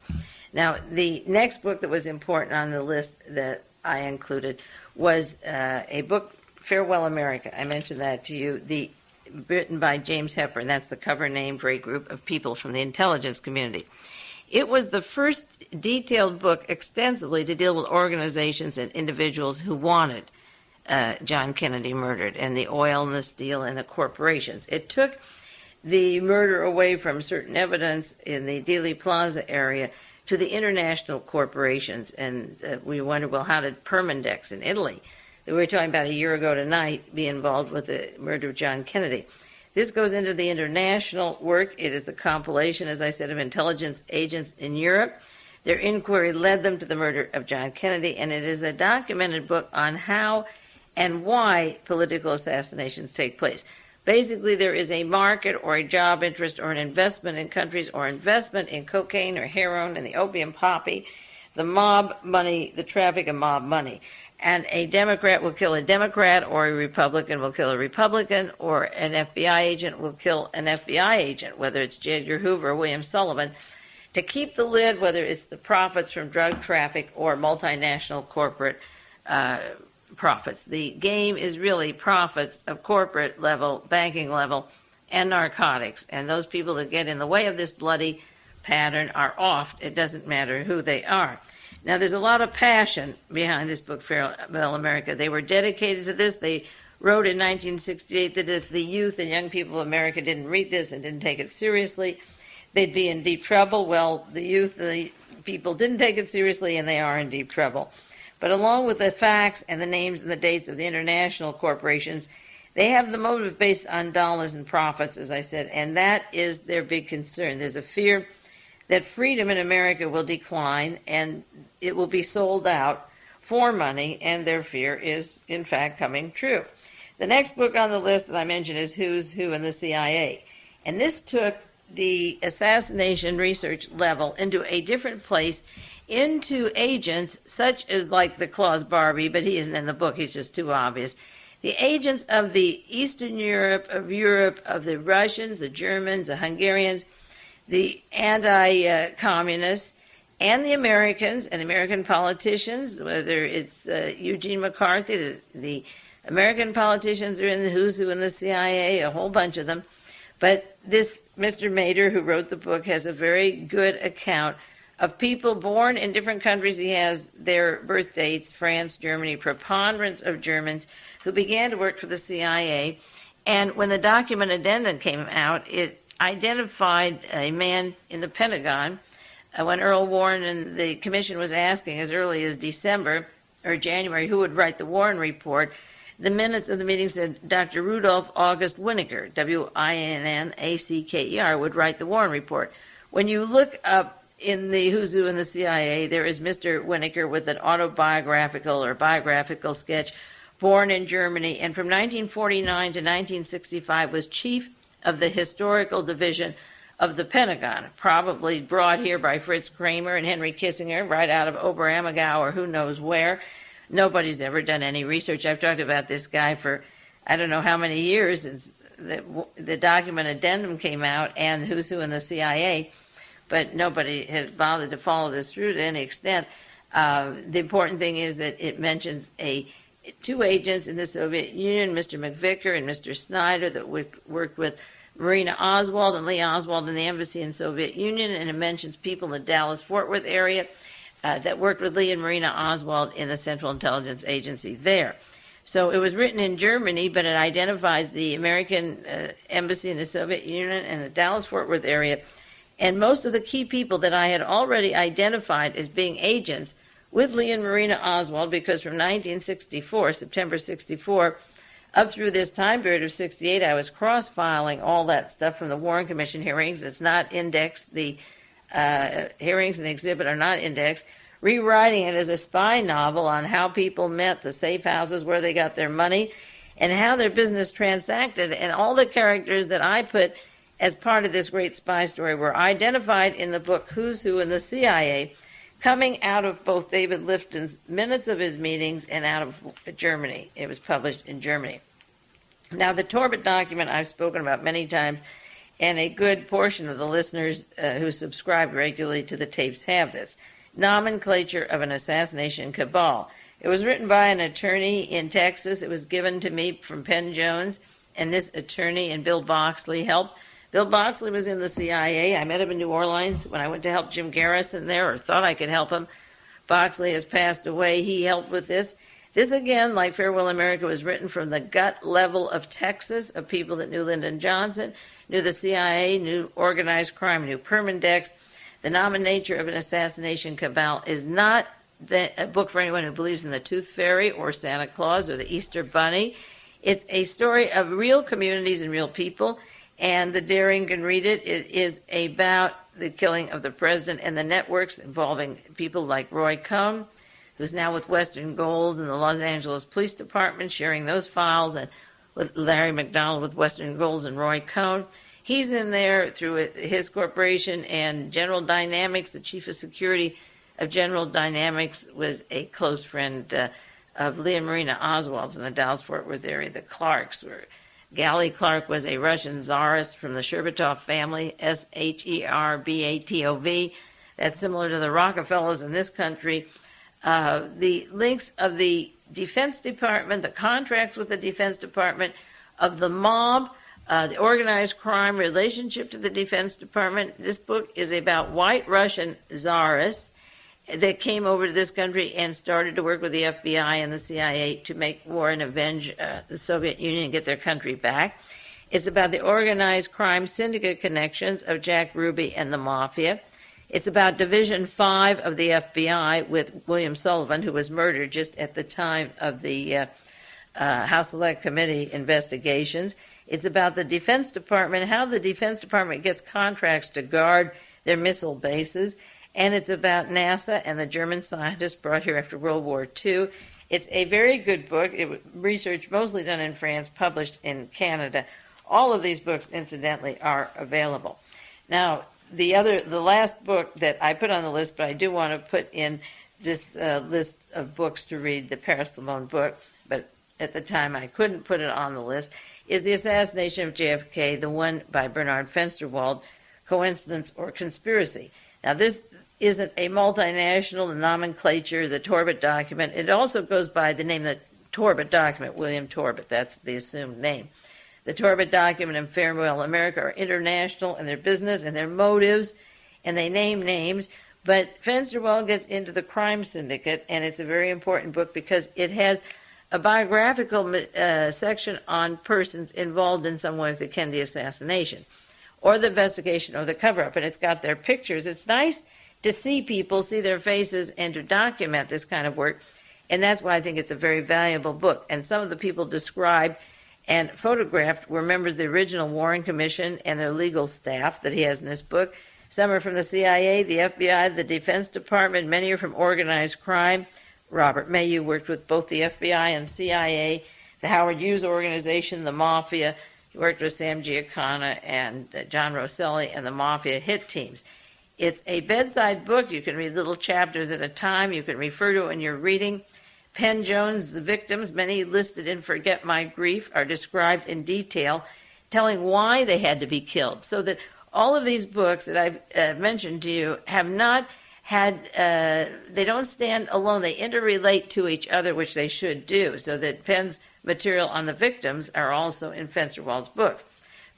S1: Now, the next book that was important on the list that I included was a book, Farewell America. I mentioned that to you, written by James Hepburn. That's the cover name for a group of people from the intelligence community. It was the first detailed book extensively to deal with organizations and individuals who wanted John Kennedy murdered, and the oil and the steel and the corporations. It took the murder away from certain evidence in the Dealey Plaza area to the international corporations, and we wonder, well, how did Permindex in Italy, that we were talking about a year ago tonight, be involved with the murder of John Kennedy? This goes into the international work. It is a compilation, as I said, of intelligence agents in Europe. Their inquiry led them to the murder of John Kennedy, and it is a documented book on how and why political assassinations take place. Basically, there is a market or a job interest or an investment in countries or investment in cocaine or heroin and the opium poppy, the mob money, the traffic of mob money. And a Democrat will kill a Democrat, or a Republican will kill a Republican, or an FBI agent will kill an FBI agent, whether it's J. Edgar Hoover or William Sullivan, to keep the lid, whether it's the profits from drug traffic or multinational corporate profits. The game is really profits of corporate level, banking level, and narcotics. And those people that get in the way of this bloody pattern are off. It doesn't matter who they are. Now, there's a lot of passion behind this book, Farewell America. They were dedicated to this. They wrote in 1968 that if the youth and young people of America didn't read this and didn't take it seriously, they'd be in deep trouble. Well, the youth, the people didn't take it seriously, and they are in deep trouble. But along with the facts and the names and the dates of the international corporations, they have the motive based on dollars and profits, as I said, and that is their big concern. There's a fear that freedom in America will decline and it will be sold out for money, and their fear is, in fact, coming true. The next book on the list that I mentioned is Who's Who in the CIA, and this took the assassination research level into a different place, into agents such as like the Klaus Barbie, but he isn't in the book, he's just too obvious. The agents of the Eastern Europe, of the Russians, the Germans, the Hungarians, the anti-communists, and the Americans and American politicians, whether it's Eugene McCarthy, the American politicians are in the Who's Who in the CIA, a whole bunch of them. But this Mr. Mader, who wrote the book, has a very good account of people born in different countries. He has their birth dates, France, Germany, preponderance of Germans who began to work for the CIA. And when the document addendum came out, it identified a man in the Pentagon when Earl Warren and the commission was asking as early as December or January who would write the Warren report. The minutes of the meeting said Dr. Rudolph August Winnaker, Winnacker, would write the Warren report. When you look up in the Who's Who in the CIA, there is Mr. Winnaker with an autobiographical or biographical sketch, born in Germany, and from 1949 to 1965 was chief of the historical division of the Pentagon, probably brought here by Fritz Kramer and Henry Kissinger right out of Oberammergau or who knows where. Nobody's ever done any research. I've talked about this guy for I don't know how many years since the document addendum came out and Who's Who in the CIA, but nobody has bothered to follow this through to any extent. The important thing is that it mentions two agents in the Soviet Union, Mr. McVicker and Mr. Snyder, that worked with Marina Oswald and Lee Oswald in the embassy in the Soviet Union, and it mentions people in the Dallas-Fort Worth area that worked with Lee and Marina Oswald in the Central Intelligence Agency there. So it was written in Germany, but it identifies the American embassy in the Soviet Union and the Dallas-Fort Worth area. And most of the key people that I had already identified as being agents with Lee and Marina Oswald, because from 1964, September 64, up through this time period of 68, I was cross-filing all that stuff from the Warren Commission hearings. It's not indexed. The hearings in the exhibit are not indexed. Rewriting it as a spy novel on how people met, the safe houses, where they got their money, and how their business transacted. And all the characters that I put as part of this great spy story were identified in the book Who's Who in the CIA, coming out of both David Lifton's minutes of his meetings and out of Germany. It was published in Germany. Now, the Torbett document I've spoken about many times, and a good portion of the listeners who subscribe regularly to the tapes have this. Nomenclature of an Assassination Cabal. It was written by an attorney in Texas. It was given to me from Penn Jones, and this attorney and Bill Boxley helped. Bill Boxley was in the CIA. I met him in New Orleans when I went to help Jim Garrison there, or thought I could help him. Boxley has passed away. He helped with this. This, again, like Farewell America, was written from the gut level of Texas, of people that knew Lyndon Johnson, knew the CIA, knew organized crime, knew Permindex. The Nomenclature of an Assassination Cabal is not a book for anyone who believes in the Tooth Fairy or Santa Claus or the Easter Bunny. It's a story of real communities and real people, and the daring can read it. It is about the killing of the president and the networks involving people like Roy Cohn, who's now with Western Goals and the Los Angeles Police Department, sharing those files, and with Larry McDonald with Western Goals and Roy Cohn. He's in there through his corporation, and General Dynamics, the chief of security of General Dynamics, was a close friend of Lee and Marina Oswald's in the Dallas-Fort Worth area. The Clarks were. Gally Clark was a Russian czarist from the Sherbatov family, Sherbatov. That's similar to the Rockefellers in this country. The links of the Defense Department, the contracts with the Defense Department, of the mob, the organized crime relationship to the Defense Department. This book is about white Russian czarists that came over to this country and started to work with the FBI and the CIA to make war and avenge the Soviet Union and get their country back. It's about the organized crime syndicate connections of Jack Ruby and the Mafia. It's about Division 5 of the FBI with William Sullivan, who was murdered just at the time of the House Select Committee investigations. It's about the Defense Department, how the Defense Department gets contracts to guard their missile bases. And it's about NASA and the German scientists brought here after World War II. It's a very good book. It was research mostly done in France, published in Canada. All of these books, incidentally, are available. Now, the last book that I put on the list, but I do want to put in this list of books to read, the Paris Limon book, but at the time I couldn't put it on the list, is The Assassination of JFK, the one by Bernard Fensterwald, Coincidence or Conspiracy. Now, this isn't a multinational, the nomenclature, the Torbett document. It also goes by the name of the Torbett document, William Torbett. That's the assumed name. The Torbett document and Farewell America are international in their business and their motives, and they name names. But Fensterwald gets into the crime syndicate, and it's a very important book because it has a biographical section on persons involved in some way with the Kennedy assassination or the investigation or the cover-up, and it's got their pictures. It's nice to see people, see their faces, and to document this kind of work, and that's why I think it's a very valuable book. And some of the people described and photographed were members of the original Warren Commission and their legal staff that he has in this book. Some are from the CIA, the FBI, the Defense Department. Many are from organized crime. Robert Mayu worked with both the FBI and CIA, the Howard Hughes Organization, the Mafia. He worked with Sam Giancana and John Rosselli and the Mafia hit teams. It's a bedside book. You can read little chapters at a time. You can refer to it when you're reading. Penn Jones, the victims, many listed in Forget My Grief, are described in detail, telling why they had to be killed. So that all of these books that I've mentioned to you have not they don't stand alone. They interrelate to each other, which they should do, so that Penn's material on the victims are also in Fensterwald's books.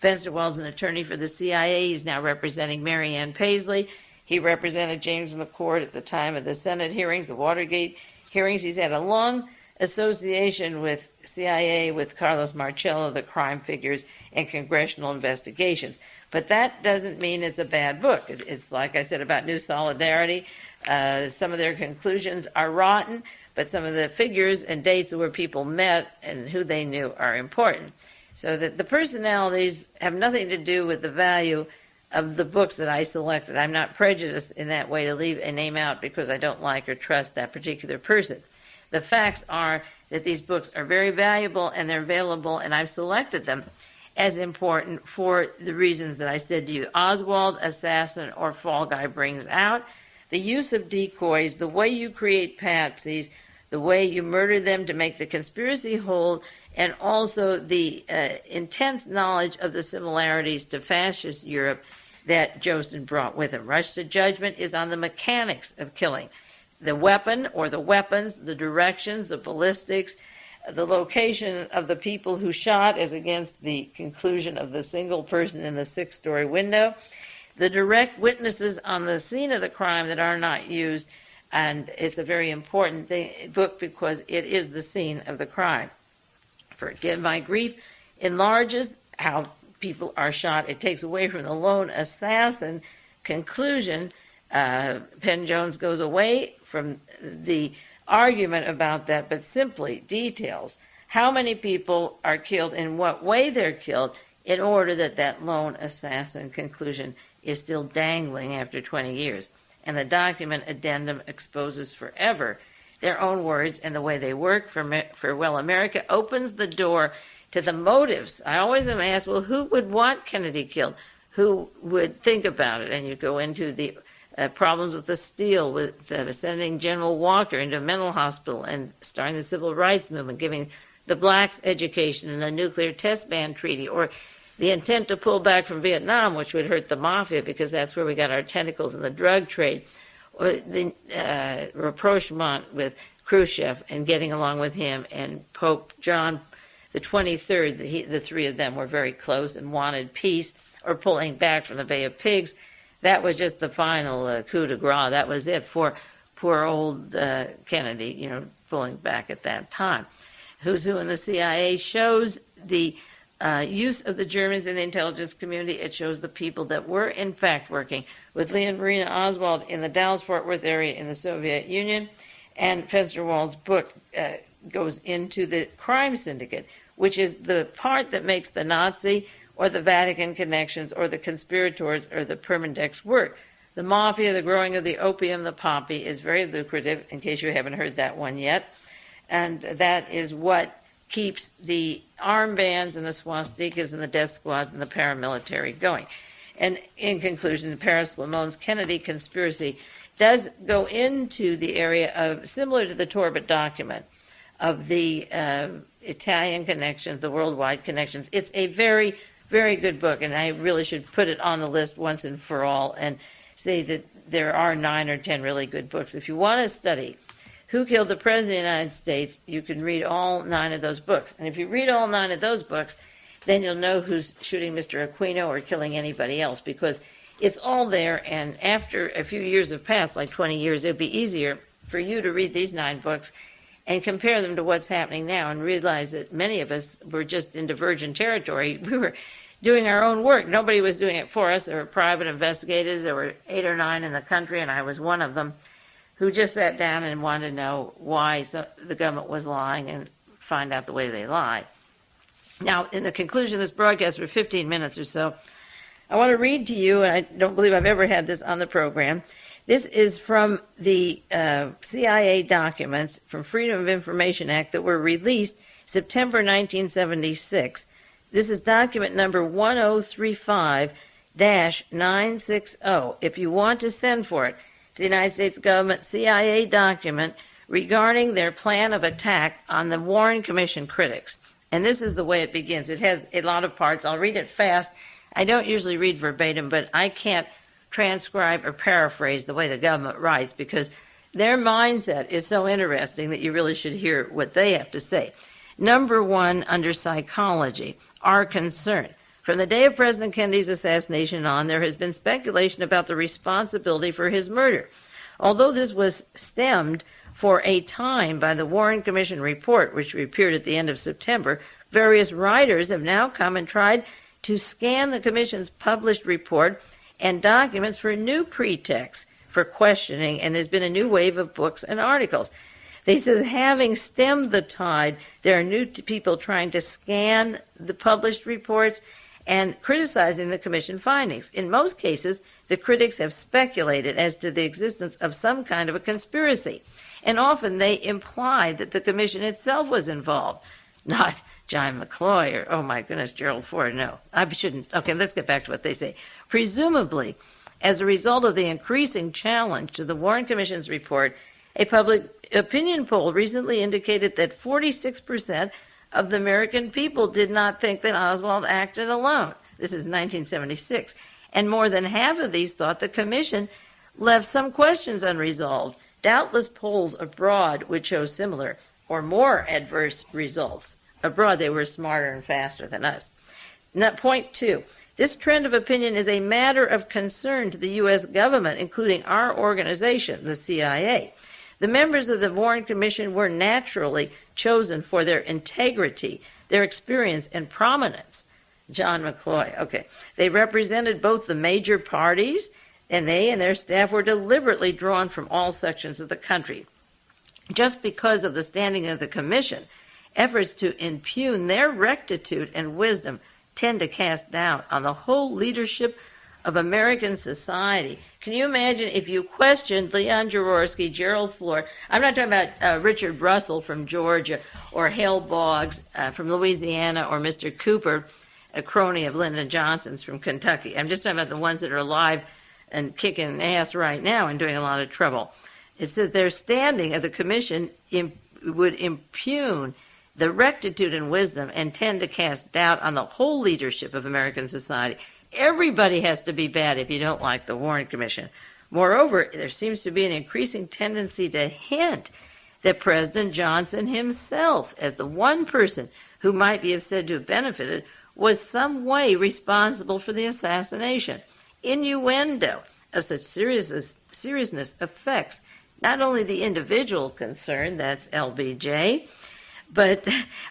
S1: Fensterwald's an attorney for the CIA. He's now representing Mary Ann Paisley. He represented James McCord at the time of the Senate hearings, the Watergate hearings. He's had a long association with CIA, with Carlos Marcello, the crime figures, and congressional investigations. But that doesn't mean it's a bad book. It's like I said about New Solidarity. Some of their conclusions are rotten, but some of the figures and dates where people met and who they knew are important. So that the personalities have nothing to do with the value of the books that I selected. I'm not prejudiced in that way to leave a name out because I don't like or trust that particular person. The facts are that these books are very valuable and they're available, and I've selected them as important for the reasons that I said to you. Oswald, Assassin, or Fall Guy brings out the use of decoys, the way you create patsies, the way you murder them to make the conspiracy hold, and also the intense knowledge of the similarities to fascist Europe that Josten brought with him. Rush to Judgment is on the mechanics of killing. The weapon or the weapons, the directions, the ballistics, the location of the people who shot as against the conclusion of the single person in the sixth-story window, the direct witnesses on the scene of the crime that are not used, and it's a very important book because it is the scene of the crime. Forgive My Grief enlarges how people are shot. It takes away from the lone assassin conclusion. Penn Jones goes away from the argument about that, but simply details how many people are killed, in what way they're killed, in order that that lone assassin conclusion is still dangling after 20 years. And the document addendum exposes forever their own words and the way they work. Farewell America opens the door to the motives. I always am asked, well, who would want Kennedy killed? Who would think about it? And you go into the problems with the steel, with sending General Walker into a mental hospital and starting the civil rights movement, giving the blacks education in the nuclear test ban treaty, or the intent to pull back from Vietnam, which would hurt the mafia because that's where we got our tentacles in the drug trade, or the rapprochement with Khrushchev and getting along with him, and Pope John the 23rd, the three of them were very close and wanted peace, or pulling back from the Bay of Pigs. That was just the final coup de grace. That was it for poor old Kennedy, pulling back at that time. Who's Who in the CIA shows the use of the Germans in the intelligence community. It shows the people that were, in fact, working with Lee and Marina Oswald in the Dallas-Fort Worth area in the Soviet Union. And Fensterwald's book goes into the crime syndicate, which is the part that makes the Nazi or the Vatican connections or the conspirators or the Permindex work. The mafia, the growing of the opium, the poppy is very lucrative, in case you haven't heard that one yet. And that is what keeps the armbands and the swastikas and the death squads and the paramilitary going. And in conclusion, the Paris-Lamone's Kennedy conspiracy does go into the area of, similar to the Torbett document, of the Italian connections, the worldwide connections. It's a very, very good book, and I really should put it on the list once and for all and say that there are 9 or 10 really good books. If you want to study Who Killed the President of the United States, you can read all 9 of those books. And if you read all 9 of those books, then you'll know who's shooting Mr. Aquino or killing anybody else, because it's all there, and after a few years have passed, like 20 years, it'd be easier for you to read these 9 books and compare them to what's happening now and realize that many of us were just into virgin territory. We were doing our own work. Nobody was doing it for us. There were private investigators. There were 8 or 9 in the country, and I was one of them, who just sat down and wanted to know why the government was lying and find out the way they lie. Now, in the conclusion of this broadcast, for 15 minutes or so, I want to read to you, and I don't believe I've ever had this on the program. This is from the CIA documents from Freedom of Information Act that were released September 1976. This is document number 1035-960. If you want to send for it to the United States government, CIA document regarding their plan of attack on the Warren Commission critics. And this is the way it begins. It has a lot of parts. I'll read it fast. I don't usually read verbatim, but I can't transcribe or paraphrase the way the government writes, because their mindset is so interesting that you really should hear what they have to say. Number one, under psychology, our concern. From the day of President Kennedy's assassination on, there has been speculation about the responsibility for his murder. Although this was stemmed for a time by the Warren Commission report, which appeared at the end of September, various writers have now come and tried to scan the Commission's published report and documents for new pretexts for questioning, and there's been a new wave of books and articles. They said, having stemmed the tide, there are new people trying to scan the published reports and criticizing the Commission findings. In most cases, the critics have speculated as to the existence of some kind of a conspiracy, and often they imply that the Commission itself was involved, not John McCloy or, oh my goodness, Gerald Ford. No, I shouldn't. Okay, let's get back to what they say. Presumably, as a result of the increasing challenge to the Warren Commission's report, a public opinion poll recently indicated that 46% of the American people did not think that Oswald acted alone. This is 1976. And more than half of these thought the Commission left some questions unresolved. Doubtless polls abroad would show similar or more adverse results. Abroad, they were smarter and faster than us. Now, point two. This trend of opinion is a matter of concern to the U.S. government, including our organization, the CIA. The members of the Warren Commission were naturally chosen for their integrity, their experience, and prominence. John McCloy, okay. They represented both the major parties, and they and their staff were deliberately drawn from all sections of the country. Just because of the standing of the Commission, efforts to impugn their rectitude and wisdom tend to cast doubt on the whole leadership of American society. Can you imagine if you questioned Leon Jaworski, Gerald Ford? I'm not talking about Richard Brussell from Georgia, or Hale Boggs from Louisiana, or Mr. Cooper, a crony of Lyndon Johnson's from Kentucky. I'm just talking about the ones that are alive and kicking ass right now and doing a lot of trouble. It says their standing of the Commission would impugn the rectitude and wisdom and tend to cast doubt on the whole leadership of American society. Everybody has to be bad if you don't like the Warren Commission. Moreover, there seems to be an increasing tendency to hint that President Johnson himself, as the one person who might be said to have benefited, was some way responsible for the assassination. Innuendo of such seriousness affects not only the individual concerned, that's LBJ, but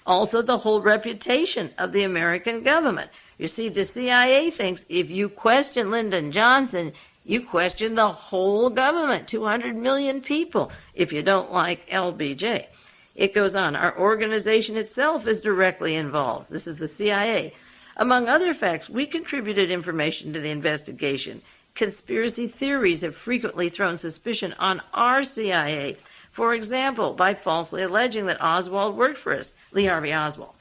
S1: also the whole reputation of the American government. You see, the CIA thinks if you question Lyndon Johnson, you question the whole government, 200 million people, if you don't like LBJ. It goes on. Our organization itself is directly involved. This is the CIA. Among other facts, we contributed information to the investigation. Conspiracy theories have frequently thrown suspicion on our CIA, for example, by falsely alleging that Oswald worked for us, Lee Harvey Oswald.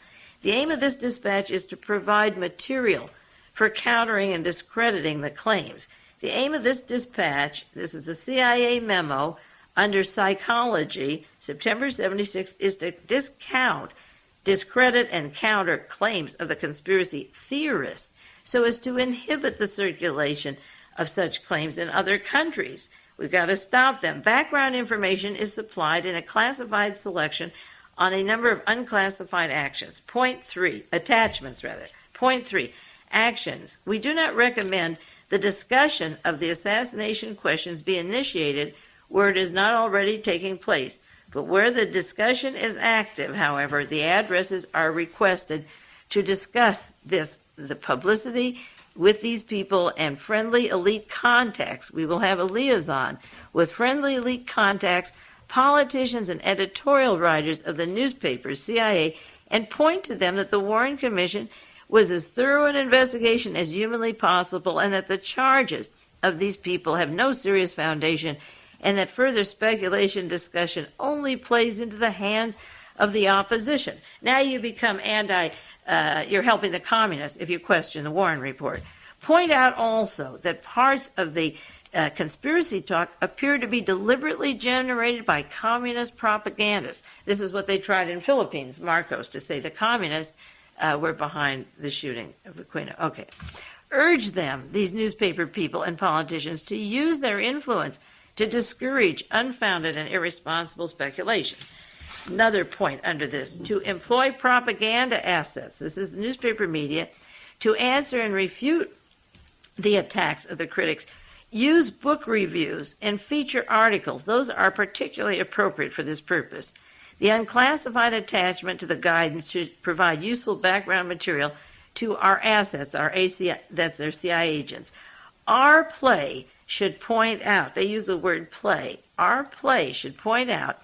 S1: The aim of this dispatch is to provide material for countering and discrediting the claims. The aim of this dispatch, this is the CIA memo under psychology, September 76, is to discount, discredit, and counter claims of the conspiracy theorists so as to inhibit the circulation of such claims in other countries. We've got to stop them. Background information is supplied in a classified selection on a number of unclassified actions. Point 3, attachments rather. Point 3, actions. We do not recommend the discussion of the assassination questions be initiated where it is not already taking place. But where the discussion is active, however, the addresses are requested to discuss this, the publicity with these people and friendly elite contacts. We will have a liaison with friendly elite contacts, politicians and editorial writers of the newspapers, CIA, and point to them that the Warren Commission was as thorough an investigation as humanly possible and that the charges of these people have no serious foundation and that further speculation discussion only plays into the hands of the opposition. Now you become you're helping the communists if you question the Warren report. Point out also that parts of the conspiracy talk appear to be deliberately generated by communist propagandists. This is what they tried in Philippines, Marcos, to say the communists were behind the shooting of Aquino. Okay. urge them, these newspaper people and politicians, to use their influence to discourage unfounded and irresponsible speculation. Another point under this, to employ propaganda assets, this is the newspaper media, to answer and refute the attacks of the critics. Use book reviews and feature articles. Those are particularly appropriate for this purpose. The unclassified attachment to the guidance should provide useful background material to our assets, our ACI, that's their CIA agents. Our play should point out, they use the word play, our play should point out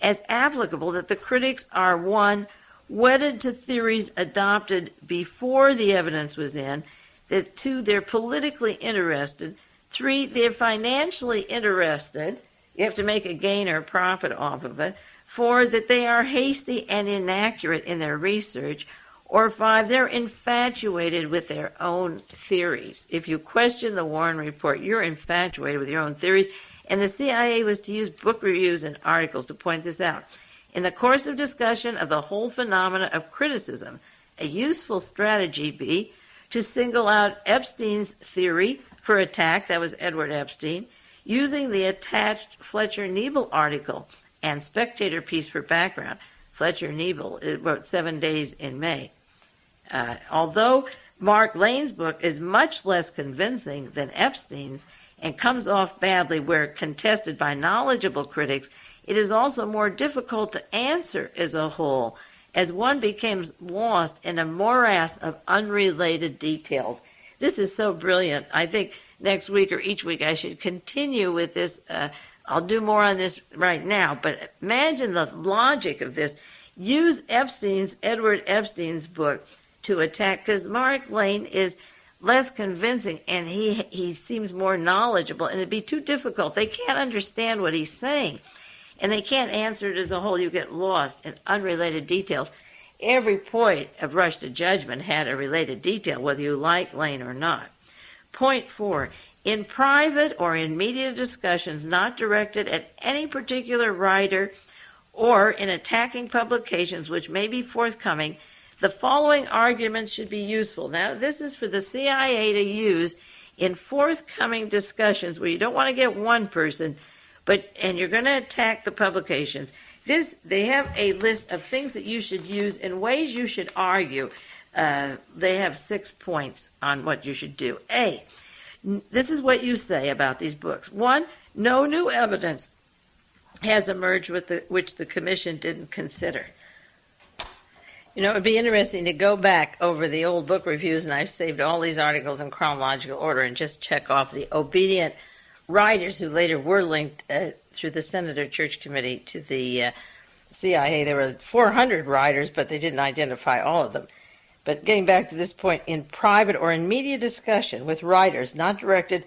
S1: as applicable that the critics are, one, wedded to theories adopted before the evidence was in, that two, they're politically interested, three, they're financially interested, you have to make a gain or profit off of it, four, that they are hasty and inaccurate in their research, or five, they're infatuated with their own theories. If you question the Warren Report, you're infatuated with your own theories, and the CIA was to use book reviews and articles to point this out. In the course of discussion of the whole phenomena of criticism, a useful strategy be to single out Epstein's theory for attack, that was Edward Epstein, using the attached Fletcher-Nebel article and Spectator piece for background. Fletcher-Nebel wrote 7 Days in May. Although Mark Lane's book is much less convincing than Epstein's and comes off badly where contested by knowledgeable critics, it is also more difficult to answer as a whole, as one becomes lost in a morass of unrelated details. This is so brilliant. I think next week or each week I should continue with this. I'll do more on this right now, but imagine the logic of this. Use Edward Epstein's book to attack, because Mark Lane is less convincing and he seems more knowledgeable, and it'd be too difficult. They can't understand what he's saying, and they can't answer it as a whole. You get lost in unrelated details. Every point of rush to judgment had a related detail, whether you like Lane or not. Point 4. In private or in media discussions not directed at any particular writer or in attacking publications which may be forthcoming, the following arguments should be useful. Now, this is for the CIA to use in forthcoming discussions where you don't want to get one person, and you're going to attack the publications. They have a list of things that you should use and ways you should argue. They have 6 points on what you should do. A, this is what you say about these books. 1, no new evidence has emerged which the commission didn't consider. You know, it would be interesting to go back over the old book reviews, and I've saved all these articles in chronological order, and just check off the obedient writers who later were linked through the Senator Church Committee to the CIA. There were 400 writers, but they didn't identify all of them. But getting back to this point, in private or in media discussion with writers not directed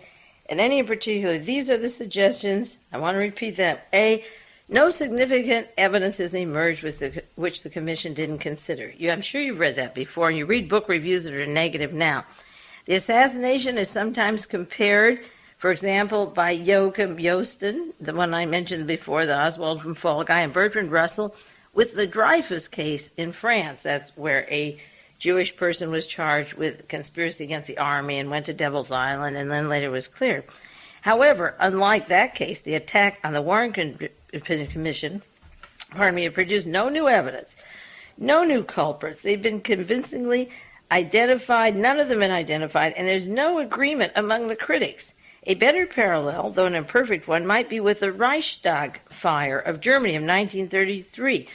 S1: at any in particular, these are the suggestions. I want to repeat that. A, no significant evidence has emerged which the commission didn't consider. I'm sure you've read that before, and you read book reviews that are negative now. The assassination is sometimes compared, for example, by Joachim Josten, the one I mentioned before, the Oswald from Fall guy, and Bertrand Russell, with the Dreyfus case in France. That's where a Jewish person was charged with conspiracy against the army and went to Devil's Island and then later was cleared. However, unlike that case, the attack on the Warren Commission, had produced no new evidence, no new culprits. They've been convincingly identified, none of them been identified, and there's no agreement among the critics. A better parallel, though an imperfect one, might be with the Reichstag fire of Germany of 1933,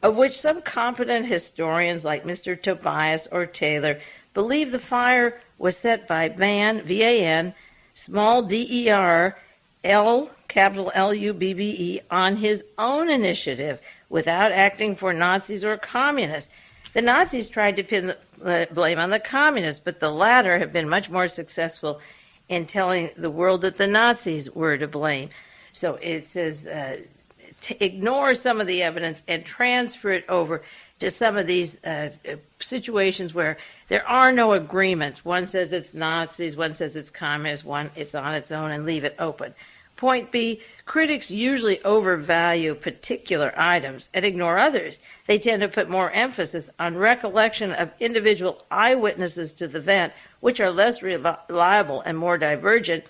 S1: of which some competent historians like Mr. Tobias or Taylor believe the fire was set by Van, V-A-N, small D-E-R, L, capital L-U-B-B-E, on his own initiative without acting for Nazis or communists. The Nazis tried to pin the blame on the communists, but the latter have been much more successful in telling the world that the Nazis were to blame. So it says ignore some of the evidence and transfer it over to some of these situations where there are no agreements. One says it's Nazis, one says it's communists, one it's on its own, and leave it open. Point B, critics usually overvalue particular items and ignore others. They tend to put more emphasis on recollection of individual eyewitnesses to the event which are less reliable and more divergent,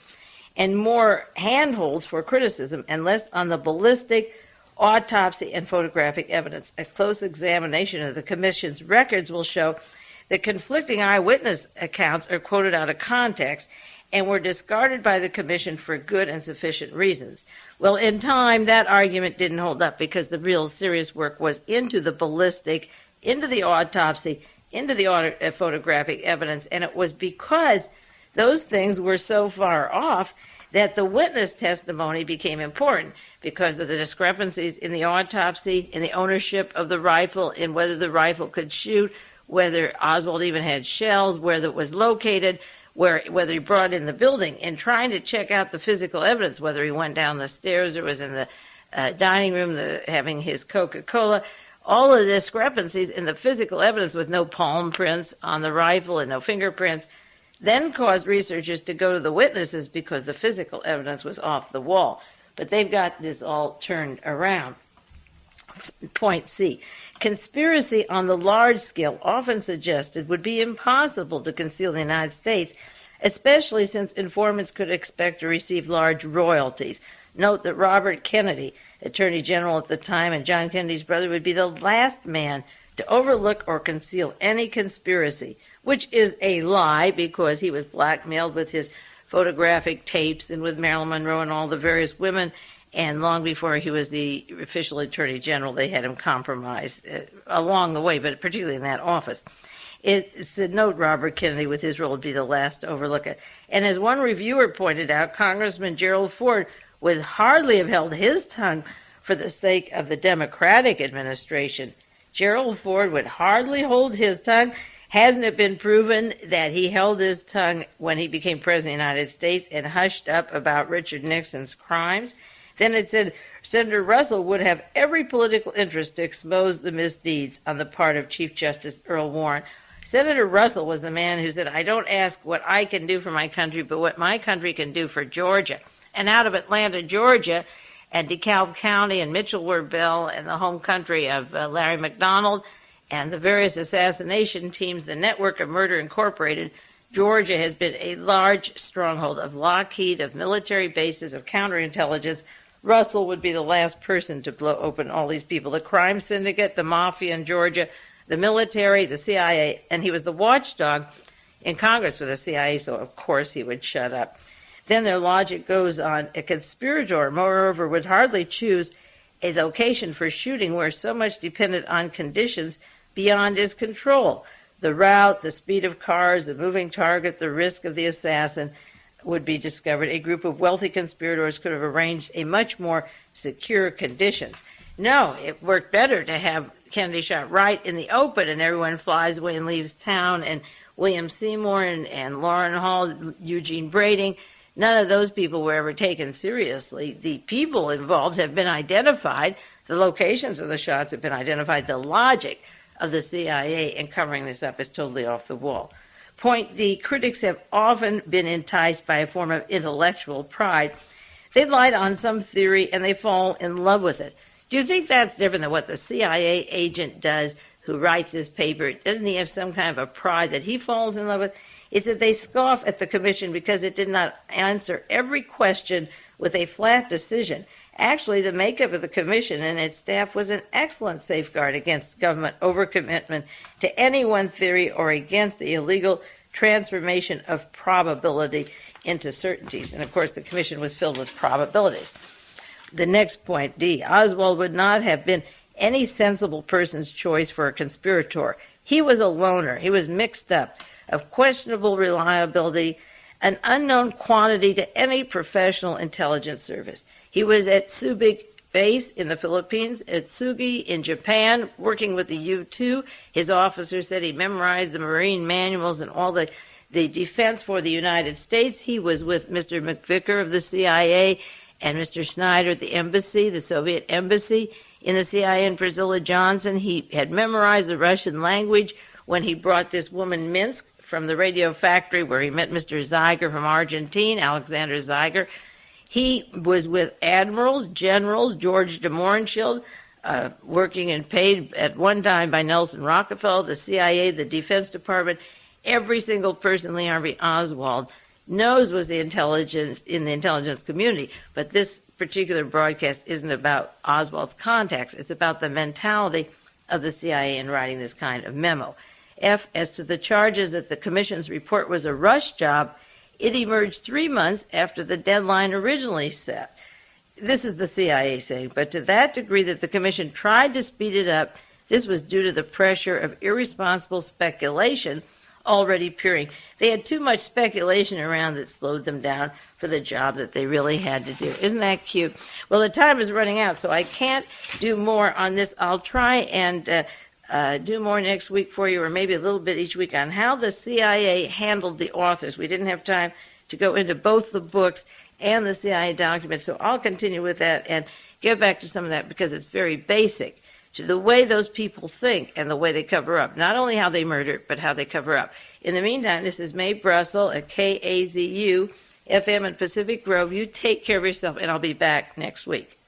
S1: and more handholds for criticism and less on the ballistic, autopsy, and photographic evidence. A close examination of the Commission's records will show that conflicting eyewitness accounts are quoted out of context and were discarded by the Commission for good and sufficient reasons. Well, in time, that argument didn't hold up because the real serious work was into the ballistic, into the autopsy, into the photographic evidence, and it was because those things were so far off that the witness testimony became important because of the discrepancies in the autopsy, in the ownership of the rifle, in whether the rifle could shoot, whether Oswald even had shells, where it was located, whether he brought it in the building, and trying to check out the physical evidence, whether he went down the stairs or was in the dining room having his Coca-Cola. All of the discrepancies in the physical evidence with no palm prints on the rifle and no fingerprints then caused researchers to go to the witnesses because the physical evidence was off the wall. But they've got this all turned around. Point C. Conspiracy on the large scale, often suggested, would be impossible to conceal in the United States, especially since informants could expect to receive large royalties. Note that Robert Kennedy, Attorney General at the time, and John Kennedy's brother would be the last man to overlook or conceal any conspiracy, which is a lie because he was blackmailed with his photographic tapes and with Marilyn Monroe and all the various women, and long before he was the official Attorney General, they had him compromised along the way, but particularly in that office. It's a note Robert Kennedy, with his role, would be the last to overlook it. And as one reviewer pointed out, Congressman Gerald Ford would hardly have held his tongue for the sake of the Democratic administration. Gerald Ford would hardly hold his tongue. Hasn't it been proven that he held his tongue when he became President of the United States and hushed up about Richard Nixon's crimes? Then it said Senator Russell would have every political interest to expose the misdeeds on the part of Chief Justice Earl Warren. Senator Russell was the man who said, I don't ask what I can do for my country, but what my country can do for Georgia. And out of Atlanta, Georgia, and DeKalb County and Mitchell Bell and the home country of Larry McDonald and the various assassination teams, the Network of Murder Incorporated, Georgia has been a large stronghold of Lockheed, of military bases, of counterintelligence. Russell would be the last person to blow open all these people. The crime syndicate, the mafia in Georgia, the military, the CIA, and he was the watchdog in Congress for the CIA, so of course he would shut up. Then their logic goes on. A conspirator, moreover, would hardly choose a location for shooting where so much depended on conditions beyond his control. The route, the speed of cars, the moving target, the risk of the assassin would be discovered. A group of wealthy conspirators could have arranged a much more secure conditions. No, it worked better to have Kennedy shot right in the open and everyone flies away and leaves town, and William Seymour and Lauren Hall, Eugene Brading. None of those people were ever taken seriously. The people involved have been identified. The locations of the shots have been identified. The logic of the CIA in covering this up is totally off the wall. Point D, critics have often been enticed by a form of intellectual pride. They light on some theory and they fall in love with it. Do you think that's different than what the CIA agent does who writes his paper? Doesn't he have some kind of a pride that he falls in love with? It's that they scoff at the commission because it did not answer every question with a flat decision. Actually, the makeup of the commission and its staff was an excellent safeguard against government overcommitment to any one theory or against the illegal transformation of probability into certainties. And of course, the commission was filled with probabilities. The next point, D, Oswald would not have been any sensible person's choice for a conspirator. He was a loner. He was mixed up, of questionable reliability, an unknown quantity to any professional intelligence service. He was at Subic Base in the Philippines, at Sugi in Japan, working with the U-2. His officer said he memorized the Marine manuals and all the defense for the United States. He was with Mr. McVicker of the CIA and Mr. Snyder at the embassy, the Soviet embassy in the CIA in Priscilla Johnson. He had memorized the Russian language when he brought this woman Minsk from the radio factory where he met Mr. Zeiger from Argentina, Alexander Zeiger. He was with admirals, generals, George de Mohrenschildt, working and paid at one time by Nelson Rockefeller, the CIA, the Defense Department. every single person Lee Harvey Oswald knows was the intelligence in the intelligence community. But this particular broadcast isn't about Oswald's contacts. It's about the mentality of the CIA in writing this kind of memo. F, as to the charges that the commission's report was a rush job, it emerged 3 months after the deadline originally set. This is the CIA saying, but to that degree that the commission tried to speed it up, this was due to the pressure of irresponsible speculation already appearing. They had too much speculation around that slowed them down for the job that they really had to do. Isn't that cute? Well, the time is running out, so I can't do more on this. I'll try and do more next week for you, or maybe a little bit each week, on how the CIA handled the authors. We didn't have time to go into both the books and the CIA documents, so I'll continue with that and get back to some of that because it's very basic to the way those people think and the way they cover up. Not only how they murder, but how they cover up. In the meantime, this is Mae Brussell at KAZU FM in Pacific Grove. You take care of yourself, and I'll be back next week.